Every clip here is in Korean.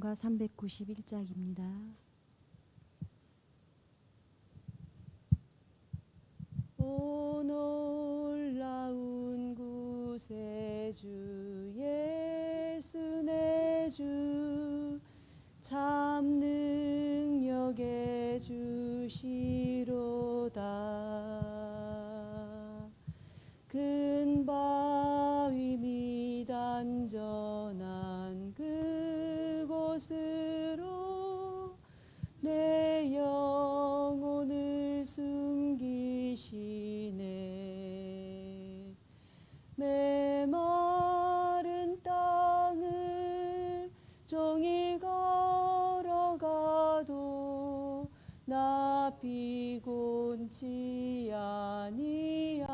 찬송가 391장입니다. 오 놀라운 구세주 예수 내 주 참 능력의 주시로다. 큰 바위 및 안전한 그곳으로 내 영혼을 숨기시네. 메마른 땅을 종일 걸어가도 나 피곤치 아니하며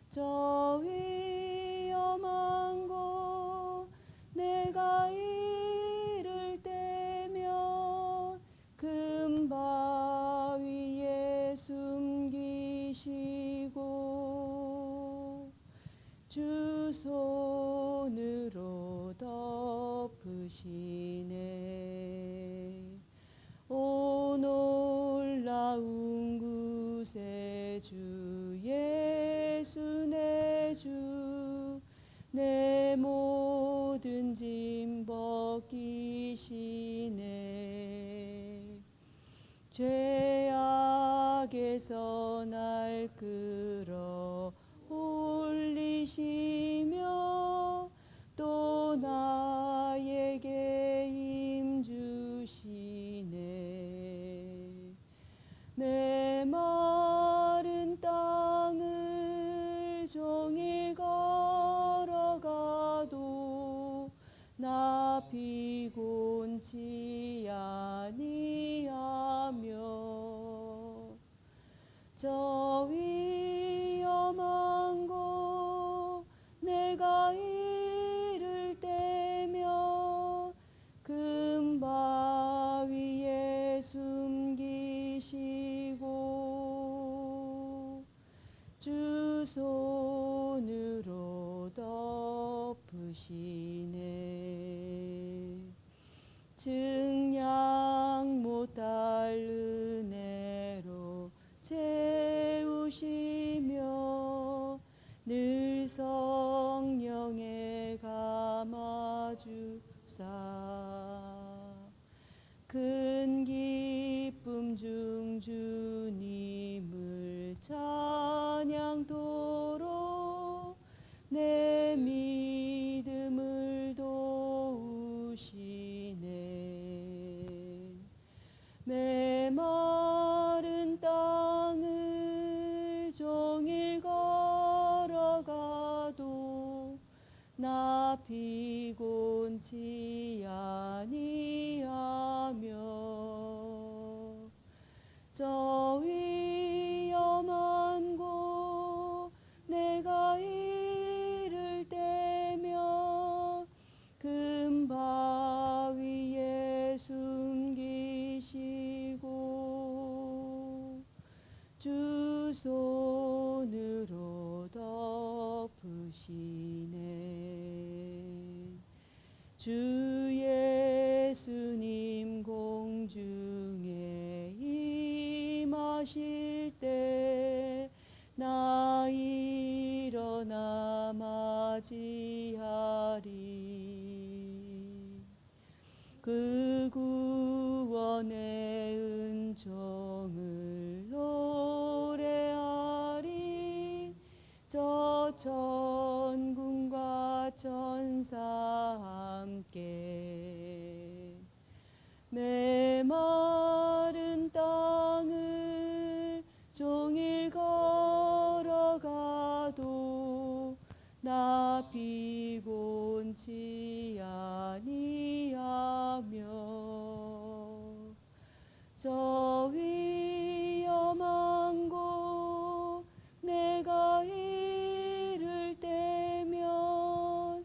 저 위험한 곳 내가 이를 때면 큰 바위에 숨기시고 주 손으로 덮으시네. 오 놀라운 구세주 예수 내 주 내 모든 짐 벗기시네. 죄악에서 날 끌어 올리시며 또 나에게 힘 주시네. 메마른 땅을 종일 걸어가도 나 피곤치 아니하며 저 위험한 곳 내가 이를 때면 큰 바위에 숨기시고 주 손으로 덮으시네. 증량 못할 은혜로 채우시며 늘 성령에 감아주사 큰 기쁨 중 주님을 찬양토록 내 믿음을 도우시네. 메마른 땅을 종일 걸어가도 나 피곤치 아니하며 저 위험한 곳 내가 이를 때면 큰 바위에 숨기시고 주 손으로 덮으시네. 주 예수님 공중에 임하실 때 나 일어나 맞이하리. 그 구원의 은총을 노래하리. 저 천군과 천사 함께 메마른 땅을 종일 걸어가도 나 피곤치 아니하며 저 위험한 곳 내가 이를 때면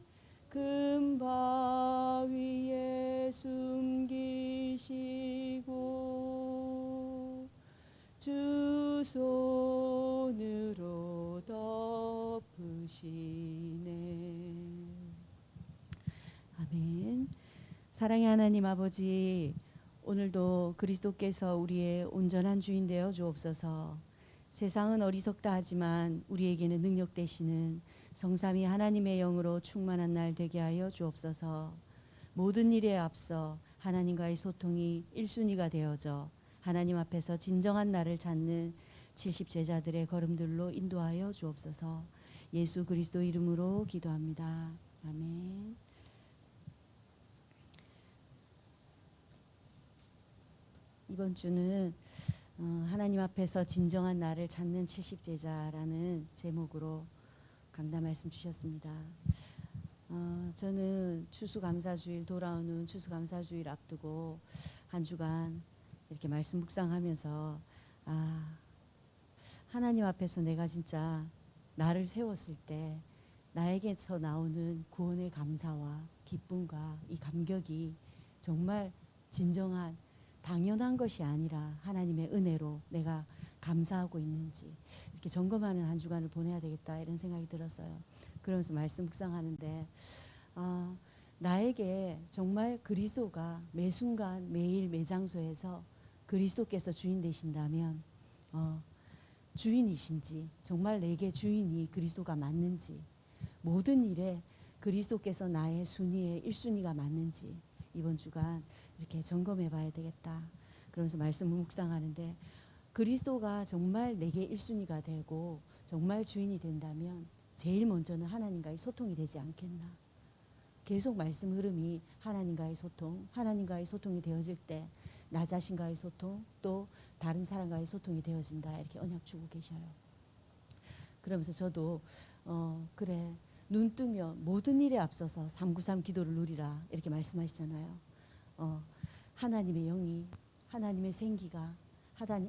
큰 바위에 숨기시고 주 손으로 덮으시네. 아멘. 사랑의 하나님 아버지, 오늘도 그리스도께서 우리의 온전한 주인 되어 주옵소서. 세상은 어리석다 하지만 우리에게는 능력 되시는 성삼위 하나님의 영으로 충만한 날 되게 하여 주옵소서. 모든 일에 앞서 하나님과의 소통이 1순위가 되어져 하나님 앞에서 진정한 나를 찾는 70 제자들의 걸음들로 인도하여 주옵소서. 예수 그리스도 이름으로 기도합니다. 아멘. 이번 주는 하나님 앞에서 진정한 나를 찾는 70 제자라는 제목으로 강단 말씀 주셨습니다. 저는 추수감사주일 돌아오는 추수감사주일 앞두고 한 주간 이렇게 말씀 묵상하면서 하나님 앞에서 내가 진짜 나를 세웠을 때 나에게서 나오는 구원의 감사와 기쁨과 이 감격이 정말 진정한 당연한 것이 아니라 하나님의 은혜로 내가 감사하고 있는지 이렇게 점검하는 한 주간을 보내야 되겠다 이런 생각이 들었어요. 그러면서 말씀 묵상하는데 나에게 정말 그리스도가 매 순간 매일 매 장소에서 그리스도께서 주인 되신다면 주인이신지 정말 내게 주인이 그리스도가 맞는지 모든 일에 그리스도께서 나의 순위의 1순위가 맞는지 이번 주간 이렇게 점검해 봐야 되겠다. 그러면서 말씀을 묵상하는데 그리스도가 정말 내게 1순위가 되고 정말 주인이 된다면 제일 먼저는 하나님과의 소통이 되지 않겠나. 계속 말씀 흐름이 하나님과의 소통, 하나님과의 소통이 되어질 때 나 자신과의 소통, 또 다른 사람과의 소통이 되어진다. 이렇게 언약 주고 계셔요. 그러면서 저도 그래 눈 뜨면 모든 일에 앞서서 393 기도를 누리라 이렇게 말씀하시잖아요. 하나님의 영이 하나님의 생기가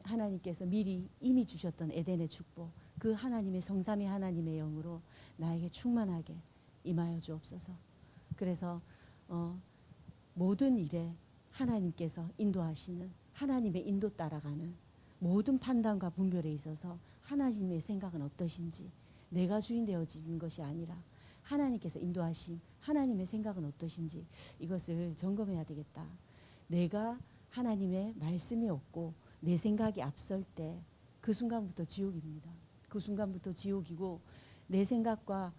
하나님께서 미리 이미 주셨던 에덴의 축복 그 하나님의 성삼위 하나님의 영으로 나에게 충만하게 임하여 주옵소서. 그래서 모든 일에 하나님께서 인도하시는 하나님의 인도 따라가는 모든 판단과 분별에 있어서 하나님의 생각은 어떠신지 내가 주인 되어지는 것이 아니라 하나님께서 인도하신 하나님의 생각은 어떠신지 이것을 점검해야 되겠다. 내가 하나님의 말씀이 없고 내 생각이 앞설 때 그 순간부터 지옥입니다. 그 순간부터 지옥이고 내 생각과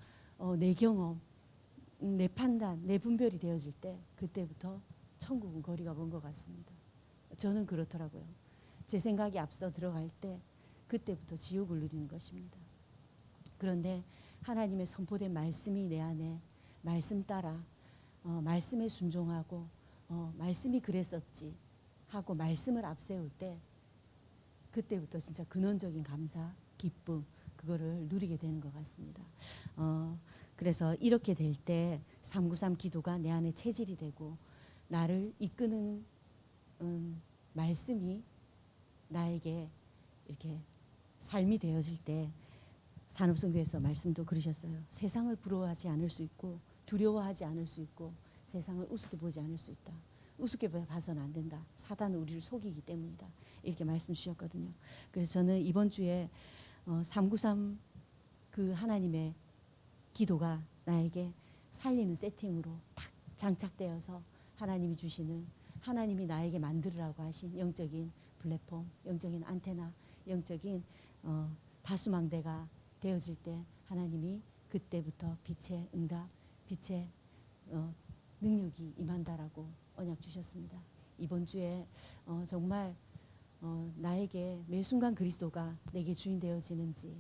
내 경험, 내 판단, 내 분별이 되어질 때 그때부터 천국은 거리가 먼 것 같습니다. 저는 그렇더라고요. 제 생각이 앞서 들어갈 때 그때부터 지옥을 누리는 것입니다. 그런데 하나님의 선포된 말씀이 내 안에 말씀 따라 말씀에 순종하고 말씀이 그랬었지 하고 말씀을 앞세울 때 그때부터 진짜 근원적인 감사, 기쁨 그거를 누리게 되는 것 같습니다. 그래서 이렇게 될 때 393 기도가 내 안에 체질이 되고 나를 이끄는 말씀이 나에게 이렇게 삶이 되어질 때 산업선교에서 말씀도 그러셨어요. 세상을 부러워하지 않을 수 있고 두려워하지 않을 수 있고 세상을 우습게 보지 않을 수 있다. 우습게 봐서는 안 된다. 사단은 우리를 속이기 때문이다. 이렇게 말씀 주셨거든요. 그래서 저는 이번 주에 393 그 하나님의 기도가 나에게 살리는 세팅으로 딱 장착되어서 하나님이 주시는 하나님이 나에게 만들으라고 하신 영적인 플랫폼, 영적인 안테나, 영적인 파수망대가 되어질 때 하나님이 그때부터 빛의 응답, 빛의 능력이 임한다라고 언약 주셨습니다. 이번 주에 정말 나에게 매 순간 그리스도가 내게 주인 되어지는지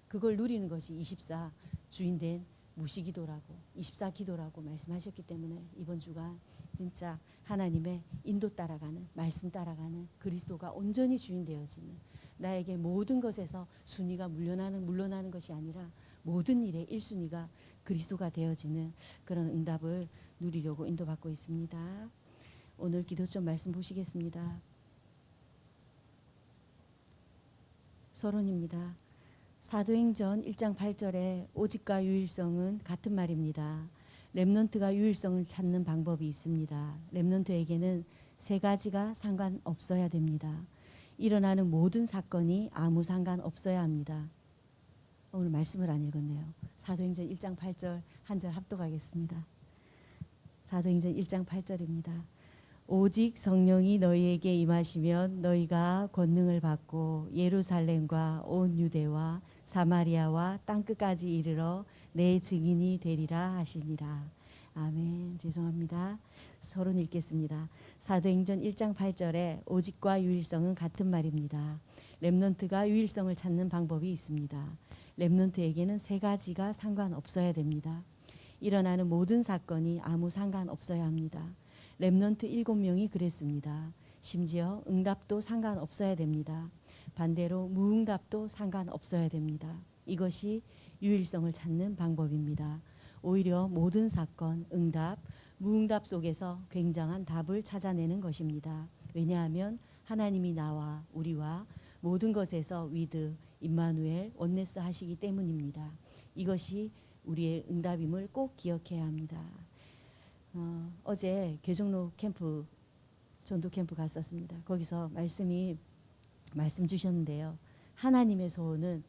그걸 누리는 것이 24 주인된 무시기도라고 24기도라고 말씀하셨기 때문에 이번 주간 진짜 하나님의 인도 따라가는 말씀 따라가는 그리스도가 온전히 주인 되어지는 나에게 모든 것에서 순위가 물러나는 것이 아니라 모든 일의 1순위가 그리스도가 되어지는 그런 응답을 누리려고 인도받고 있습니다. 오늘 기도점 말씀 보시겠습니다. 서론입니다. 사도행전 1장 8절에 오직과 유일성은 같은 말입니다. 렘넌트가 유일성을 찾는 방법이 있습니다. 렘넌트에게는 세 가지가 상관없어야 됩니다. 일어나는 모든 사건이 아무 상관없어야 합니다. 오늘 말씀을 안 읽었네요. 사도행전 1장 8절 한 절 합독하겠습니다. 사도행전 1장 8절입니다. 오직 성령이 너희에게 임하시면 너희가 권능을 받고 예루살렘과 온 유대와 사마리아와 땅끝까지 이르러 내 증인이 되리라 하시니라. 아멘. 죄송합니다. 서론 읽겠습니다. 사도행전 1장 8절에 오직과 유일성은 같은 말입니다. 렘넌트가 유일성을 찾는 방법이 있습니다. 렘넌트에게는 세 가지가 상관없어야 됩니다. 일어나는 모든 사건이 아무 상관없어야 합니다. 렘넌트 7명이 그랬습니다. 심지어 응답도 상관없어야 됩니다. 반대로 무응답도 상관없어야 됩니다. 이것이 유일성을 찾는 방법입니다. 오히려 모든 사건, 응답, 무응답 속에서 굉장한 답을 찾아내는 것입니다. 왜냐하면 하나님이 나와 우리와 모든 것에서 위드, 임마누엘, 원네스 하시기 때문입니다. 이것이 우리의 응답임을 꼭 기억해야 합니다. 어제 교정로 캠프, 전도 캠프 갔었습니다. 거기서 말씀 주셨는데요. 하나님의 소원은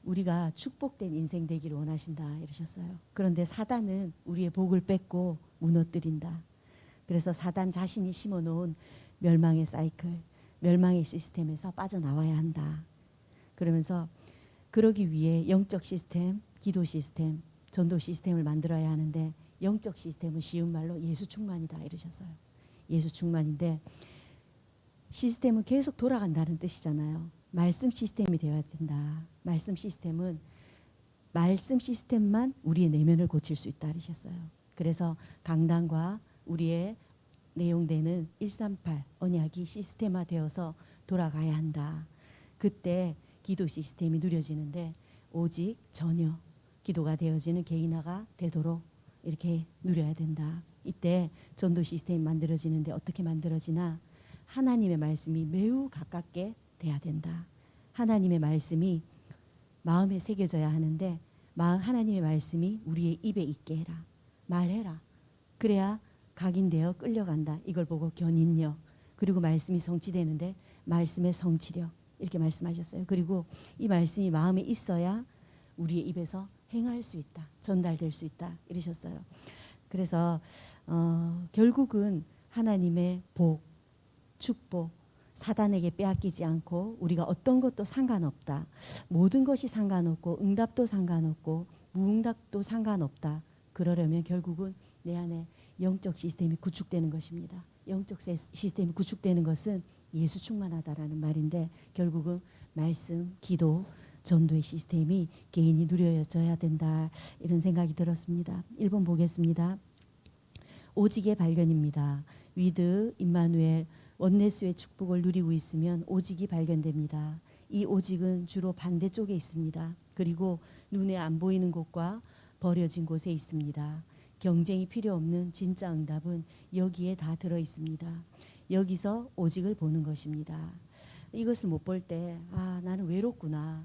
우리가 축복된 인생 되기를 원하신다 이러셨어요. 그런데 사단은 우리의 복을 뺏고 무너뜨린다. 그래서 사단 자신이 심어놓은 멸망의 사이클, 멸망의 시스템에서 빠져나와야 한다. 그러면서 그러기 위해 영적 시스템, 기도 시스템, 전도 시스템을 만들어야 하는데 영적 시스템은 쉬운 말로 예수 충만이다 이러셨어요. 예수 충만인데 시스템은 계속 돌아간다는 뜻이잖아요. 말씀 시스템이 되어야 된다. 말씀 시스템은 말씀 시스템만 우리의 내면을 고칠 수 있다 하셨어요. 그래서 강단과 우리의 내용되는 138 언약이 시스템화되어서 돌아가야 한다. 그때 기도 시스템이 누려지는데 오직 전혀 기도가 되어지는 개인화가 되도록 이렇게 누려야 된다. 이때 전도 시스템이 만들어지는데 어떻게 만들어지나 하나님의 말씀이 매우 가깝게 돼야 된다. 하나님의 말씀이 마음에 새겨져야 하는데 하나님의 말씀이 우리의 입에 있게 해라. 말해라. 그래야 각인되어 끌려간다. 이걸 보고 견인력 그리고 말씀이 성취되는데 말씀의 성취력 이렇게 말씀하셨어요. 그리고 이 말씀이 마음에 있어야 우리의 입에서 행할 수 있다. 전달될 수 있다. 이러셨어요. 그래서 결국은 하나님의 복, 축복, 사단에게 빼앗기지 않고 우리가 어떤 것도 상관없다. 모든 것이 상관없고 응답도 상관없고 무응답도 상관없다. 그러려면 결국은 내 안에 영적 시스템이 구축되는 것입니다. 영적 시스템이 구축되는 것은 예수 충만하다라는 말인데 결국은 말씀, 기도, 전도의 시스템이 개인이 누려져야 된다. 이런 생각이 들었습니다. 1번 보겠습니다. 오직의 발견입니다. 위드, 임마누엘, 원네스의 축복을 누리고 있으면 오직이 발견됩니다. 이 오직은 주로 반대쪽에 있습니다. 그리고 눈에 안 보이는 곳과 버려진 곳에 있습니다. 경쟁이 필요 없는 진짜 응답은 여기에 다 들어 있습니다. 여기서 오직을 보는 것입니다. 이것을 못 볼 때 나는 외롭구나.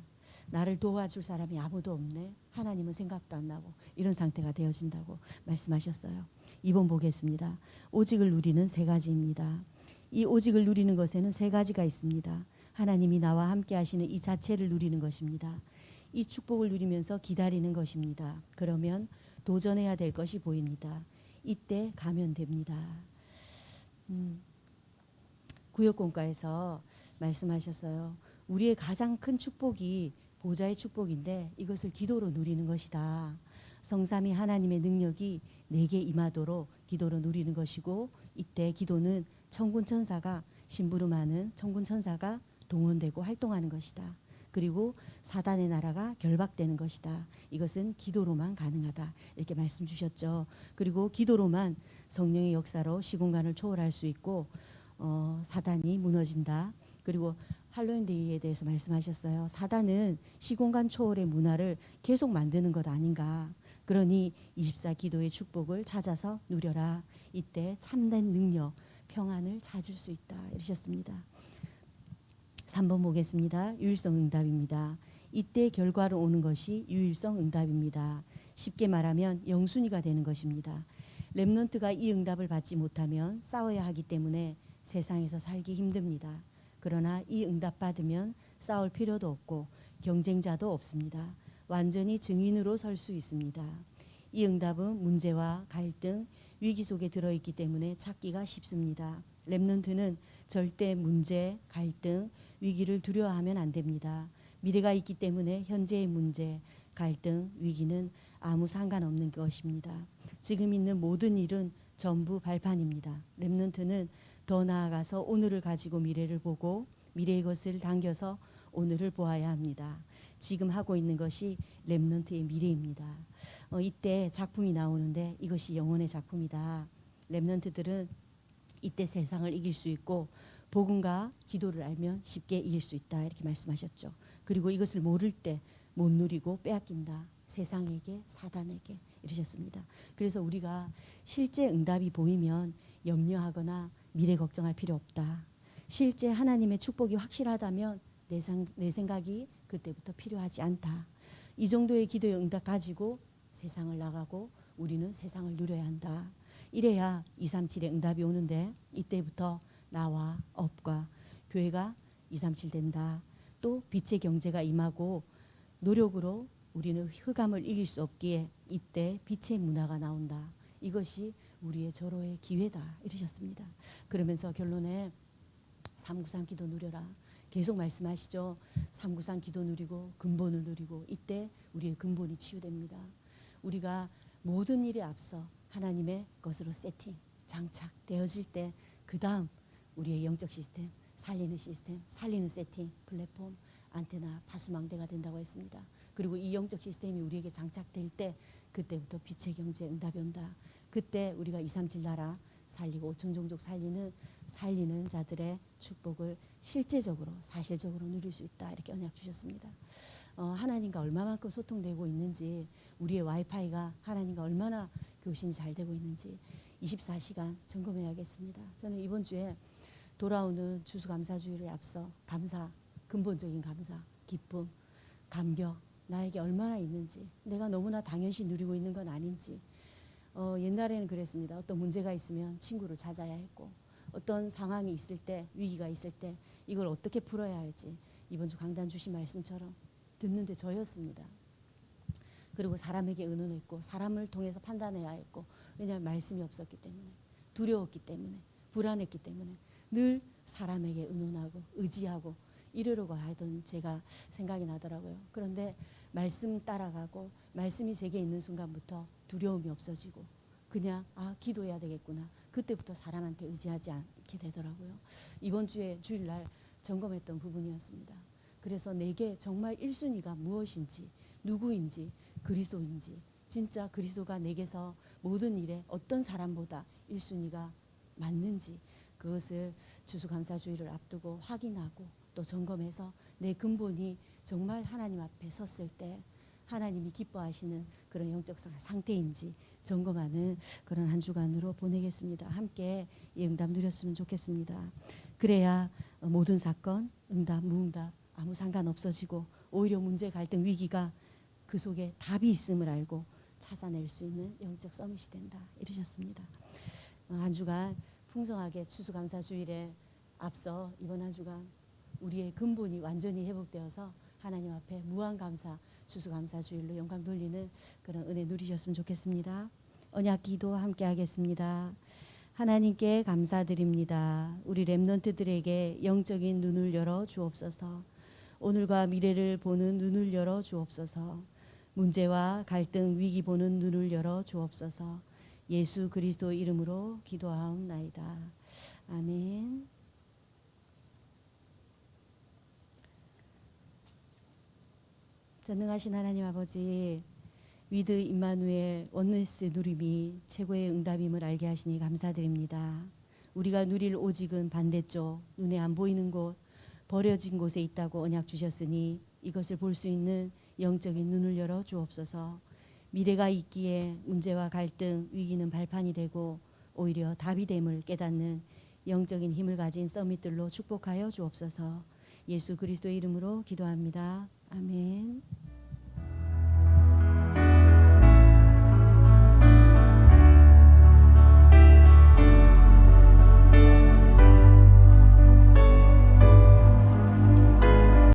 나를 도와줄 사람이 아무도 없네. 하나님은 생각도 안 나고 이런 상태가 되어진다고 말씀하셨어요. 2번 보겠습니다. 오직을 누리는 세 가지입니다. 이 오직을 누리는 것에는 세 가지가 있습니다. 하나님이 나와 함께 하시는 이 자체를 누리는 것입니다. 이 축복을 누리면서 기다리는 것입니다. 그러면 도전해야 될 것이 보입니다. 이때 가면 됩니다. 구역공과에서 말씀하셨어요. 우리의 가장 큰 축복이 보좌의 축복인데 이것을 기도로 누리는 것이다. 성삼위 하나님의 능력이 내게 임하도록 기도로 누리는 것이고 이때 기도는 천군 천사가 심부름하는 천군 천사가 동원되고 활동하는 것이다. 그리고 사단의 나라가 결박되는 것이다. 이것은 기도로만 가능하다. 이렇게 말씀 주셨죠. 그리고 기도로만 성령의 역사로 시공간을 초월할 수 있고 사단이 무너진다. 그리고 할로윈데이에 대해서 말씀하셨어요. 사단은 시공간 초월의 문화를 계속 만드는 것 아닌가. 그러니 24 기도의 축복을 찾아서 누려라. 이때 참된 능력, 평안을 찾을 수 있다. 이러셨습니다. 3번 보겠습니다. 유일성 응답입니다. 이때 결과로 오는 것이 유일성 응답입니다. 쉽게 말하면 영순위가 되는 것입니다. 렘넌트가 이 응답을 받지 못하면 싸워야 하기 때문에 세상에서 살기 힘듭니다. 그러나 이 응답 받으면 싸울 필요도 없고 경쟁자도 없습니다. 완전히 증인으로 설 수 있습니다. 이 응답은 문제와 갈등, 위기 속에 들어있기 때문에 찾기가 쉽습니다. 렘넌트는 절대 문제, 갈등, 위기를 두려워하면 안 됩니다. 미래가 있기 때문에 현재의 문제, 갈등, 위기는 아무 상관없는 것입니다. 지금 있는 모든 일은 전부 발판입니다. 렘넌트는 더 나아가서 오늘을 가지고 미래를 보고 미래의 것을 당겨서 오늘을 보아야 합니다. 지금 하고 있는 것이 렘넌트의 미래입니다. 이때 작품이 나오는데 이것이 영혼의 작품이다. 렘넌트들은 이때 세상을 이길 수 있고 복음과 기도를 알면 쉽게 이길 수 있다 이렇게 말씀하셨죠. 그리고 이것을 모를 때 못 누리고 빼앗긴다. 세상에게 사단에게 이러셨습니다. 그래서 우리가 실제 응답이 보이면 염려하거나 미래 걱정할 필요 없다. 실제 하나님의 축복이 확실하다면 내 생각이 그때부터 필요하지 않다. 이 정도의 기도의 응답 가지고 세상을 나가고 우리는 세상을 누려야 한다. 이래야 237의 응답이 오는데 이때부터 나와 업과 교회가 237 된다. 또 빛의 경제가 임하고 노력으로 우리는 흑암을 이길 수 없기에 이때 빛의 문화가 나온다. 이것이 우리의 절호의 기회다 이러셨습니다. 그러면서 결론에 393 기도 누려라. 계속 말씀하시죠. 393 기도 누리고 근본을 누리고 이때 우리의 근본이 치유됩니다. 우리가 모든 일에 앞서 하나님의 것으로 세팅, 장착되어질 때 그 다음 우리의 영적 시스템, 살리는 세팅, 플랫폼, 안테나, 파수망대가 된다고 했습니다. 그리고 이 영적 시스템이 우리에게 장착될 때 그때부터 빛의 경제 응답이 온다. 그때 우리가 237 나라 살리고 5천 종족 살리는 자들의 축복을 실제적으로 사실적으로 누릴 수 있다. 이렇게 언약 주셨습니다. 하나님과 얼마만큼 소통되고 있는지 우리의 와이파이가 하나님과 얼마나 교신이 잘 되고 있는지 24시간 점검해야겠습니다. 저는 이번 주에 돌아오는 추수감사주의를 앞서 감사, 근본적인 감사, 기쁨, 감격 나에게 얼마나 있는지 내가 너무나 당연시 누리고 있는 건 아닌지 옛날에는 그랬습니다. 어떤 문제가 있으면 친구를 찾아야 했고 어떤 상황이 있을 때 위기가 있을 때 이걸 어떻게 풀어야 할지 이번 주 강단 주신 말씀처럼 듣는데 저였습니다. 그리고 사람에게 의논했고 사람을 통해서 판단해야 했고 왜냐하면 말씀이 없었기 때문에 두려웠기 때문에 불안했기 때문에 늘 사람에게 의논하고 의지하고 이러려고 하던 제가 생각이 나더라고요. 그런데 말씀 따라가고 말씀이 제게 있는 순간부터 두려움이 없어지고 그냥 기도해야 되겠구나. 그때부터 사람한테 의지하지 않게 되더라고요. 이번 주에 주일날 점검했던 부분이었습니다. 그래서 내게 정말 1순위가 무엇인지 누구인지 그리스도인지 진짜 그리스도가 내게서 모든 일에 어떤 사람보다 1순위가 맞는지 그것을 추수감사주의를 앞두고 확인하고 또 점검해서 내 근본이 정말 하나님 앞에 섰을 때 하나님이 기뻐하시는 그런 영적 상태인지 점검하는 그런 한 주간으로 보내겠습니다. 함께 이 응답 누렸으면 좋겠습니다. 그래야 모든 사건, 응답, 무응답 아무 상관 없어지고 오히려 문제, 갈등, 위기가 그 속에 답이 있음을 알고 찾아낼 수 있는 영적 서밋이 된다 이러셨습니다. 한 주간 풍성하게 추수감사주일에 앞서 이번 한 주간 우리의 근본이 완전히 회복되어서 하나님 앞에 무한감사 추수감사주일로 영광 돌리는 그런 은혜 누리셨으면 좋겠습니다. 언약기도 함께 하겠습니다. 하나님께 감사드립니다. 우리 렘넌트들에게 영적인 눈을 열어 주옵소서. 오늘과 미래를 보는 눈을 열어 주옵소서. 문제와 갈등 위기 보는 눈을 열어 주옵소서. 예수 그리스도 이름으로 기도하옵나이다. 아멘. 전능하신 하나님 아버지 위드 임마누엘 원네스 누림이 최고의 응답임을 알게 하시니 감사드립니다. 우리가 누릴 오직은 반대쪽 눈에 안 보이는 곳 버려진 곳에 있다고 언약 주셨으니 이것을 볼 수 있는 영적인 눈을 열어 주옵소서. 미래가 있기에 문제와 갈등 위기는 발판이 되고 오히려 답이 됨을 깨닫는 영적인 힘을 가진 서밋들로 축복하여 주옵소서. 예수 그리스도의 이름으로 기도합니다. 아멘.